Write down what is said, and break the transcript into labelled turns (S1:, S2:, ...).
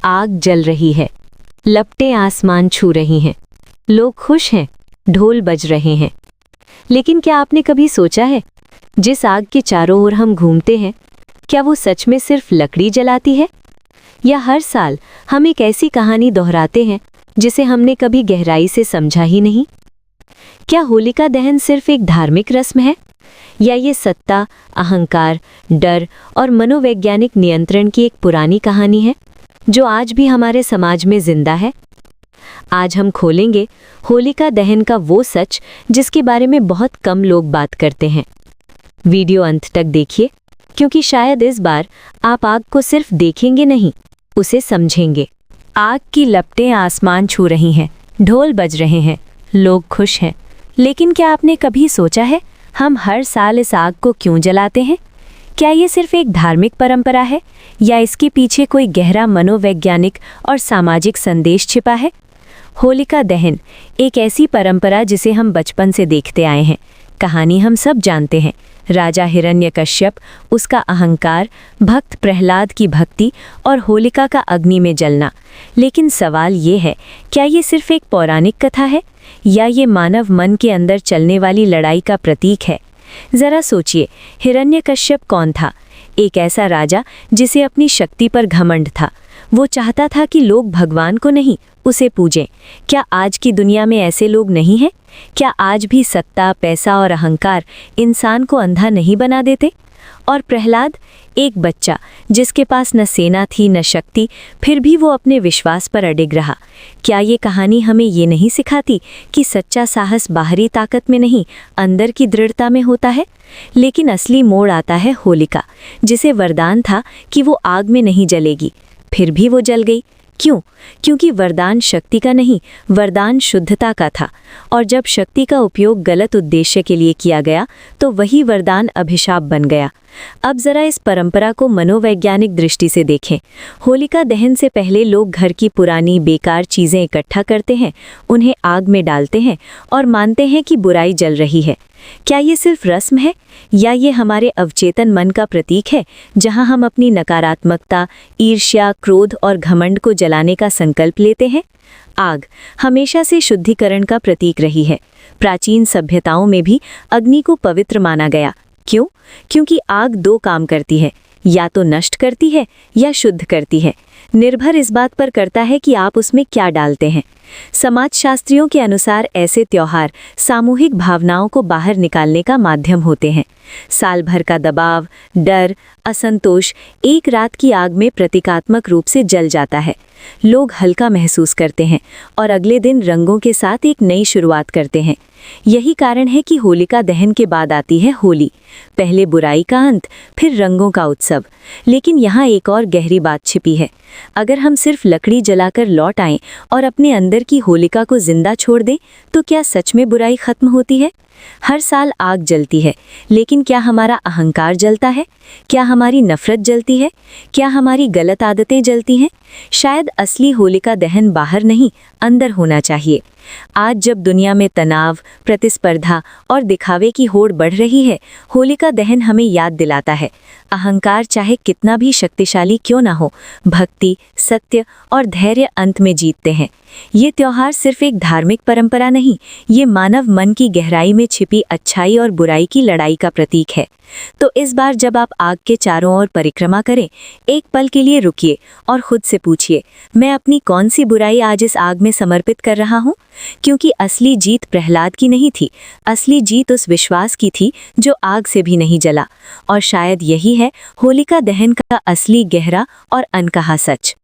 S1: आग जल रही है, लपटें आसमान छू रही हैं, लोग खुश हैं, ढोल बज रहे हैं। लेकिन क्या आपने कभी सोचा है, जिस आग के चारों ओर हम घूमते हैं, क्या वो सच में सिर्फ लकड़ी जलाती है, या हर साल हम एक ऐसी कहानी दोहराते हैं जिसे हमने कभी गहराई से समझा ही नहीं? क्या होलिका दहन सिर्फ एक धार्मिक रस्म है, या ये सत्ता, अहंकार, डर और मनोवैज्ञानिक नियंत्रण की एक पुरानी कहानी है जो आज भी हमारे समाज में जिंदा है? आज हम खोलेंगे होलिका दहन का वो सच जिसके बारे में बहुत कम लोग बात करते हैं। वीडियो अंत तक देखिए, क्योंकि शायद इस बार आप आग को सिर्फ देखेंगे नहीं, उसे समझेंगे। आग की लपटें आसमान छू रही हैं, ढोल बज रहे हैं, लोग खुश हैं। लेकिन क्या आपने कभी सोचा है, हम हर साल इस आग को क्यों जलाते हैं? क्या ये सिर्फ एक धार्मिक परंपरा है, या इसके पीछे कोई गहरा मनोवैज्ञानिक और सामाजिक संदेश छिपा है? होलिका दहन एक ऐसी परंपरा जिसे हम बचपन से देखते आए हैं। कहानी हम सब जानते हैं, राजा हिरण्यकश्यप, उसका अहंकार, भक्त प्रहलाद की भक्ति और होलिका का अग्नि में जलना। लेकिन सवाल ये है, क्या ये सिर्फ एक पौराणिक कथा है, या ये मानव मन के अंदर चलने वाली लड़ाई का प्रतीक है? जरा सोचिए, हिरण्यकश्यप कौन था? एक ऐसा राजा जिसे अपनी शक्ति पर घमंड था। वो चाहता था कि लोग भगवान को नहीं, उसे पूजें। क्या आज की दुनिया में ऐसे लोग नहीं हैं? क्या आज भी सत्ता, पैसा और अहंकार इंसान को अंधा नहीं बना देते? और प्रहलाद, एक बच्चा जिसके पास न सेना थी न शक्ति, फिर भी वो अपने विश्वास पर अडिग रहा। क्या ये कहानी हमें ये नहीं सिखाती कि सच्चा साहस बाहरी ताकत में नहीं, अंदर की दृढ़ता में होता है? लेकिन असली मोड़ आता है होलिका, जिसे वरदान था कि वो आग में नहीं जलेगी, फिर भी वो जल गई। क्यों? क्योंकि वरदान शक्ति का नहीं, वरदान शुद्धता का था। और जब शक्ति का उपयोग गलत उद्देश्य के लिए किया गया, तो वही वरदान अभिशाप बन गया। अब जरा इस परंपरा को मनोवैज्ञानिक दृष्टि से देखें। होलिका दहन से पहले लोग घर की पुरानी बेकार चीज़ें इकट्ठा करते हैं, उन्हें आग में डालते हैं और मानते हैं कि बुराई जल रही है। क्या ये सिर्फ रस्म है, या ये हमारे अवचेतन मन का प्रतीक है, जहां हम अपनी नकारात्मकता, ईर्ष्या, क्रोध और घमंड को जलाने का संकल्प लेते हैं? आग हमेशा से शुद्धिकरण का प्रतीक रही है। प्राचीन सभ्यताओं में भी अग्नि को पवित्र माना गया। क्यों? क्योंकि आग दो काम करती है, या तो नष्ट करती है या शुद्ध करती है। निर्भर इस बात पर करता है कि आप उसमें क्या डालते हैं। समाजशास्त्रियों के अनुसार ऐसे त्योहार सामूहिक भावनाओं को बाहर निकालने का माध्यम होते हैं। साल भर का दबाव, डर, असंतोष एक रात की आग में प्रतीकात्मक रूप से जल जाता है। लोग हल्का महसूस करते हैं और अगले दिन रंगों के साथ एक नई शुरुआत करते हैं। यही कारण है कि होलिका दहन के बाद आती है होली। पहले बुराई का अंत, फिर रंगों का उत्सव। लेकिन यहाँ एक और गहरी बात छिपी है। अगर हम सिर्फ लकड़ी जलाकर लौट आएं और अपने अंदर की होलिका को जिंदा छोड़ दें, तो क्या सच में बुराई खत्म होती है? हर साल आग जलती है, लेकिन क्या हमारा अहंकार जलता है? क्या हमारी नफरत जलती है? क्या हमारी गलत आदतें जलती हैं? शायद असली होलिका दहन बाहर नहीं, अंदर होना चाहिए। आज जब दुनिया में तनाव, प्रतिस्पर्धा और दिखावे की होड़ बढ़ रही है, होलिका दहन हमें याद दिलाता है, अहंकार चाहे कितना भी शक्तिशाली क्यों ना हो, भक्ति, सत्य और धैर्य अंत में जीतते हैं। ये त्योहार सिर्फ एक धार्मिक परंपरा नहीं, ये मानव मन की गहराई में छिपी अच्छाई और बुराई की लड़ाई का प्रतीक है। तो इस बार जब आप आग के चारों ओर परिक्रमा करें, एक पल के लिए रुकिए और खुद से पूछिए, मैं अपनी कौन सी बुराई आज इस आग में समर्पित कर रहा हूँ? क्योंकि असली जीत प्रहलाद की नहीं थी, असली जीत उस विश्वास की थी जो आग से भी नहीं जला। और शायद यही है होलिका दहन का असली गहरा और अनकहा सच।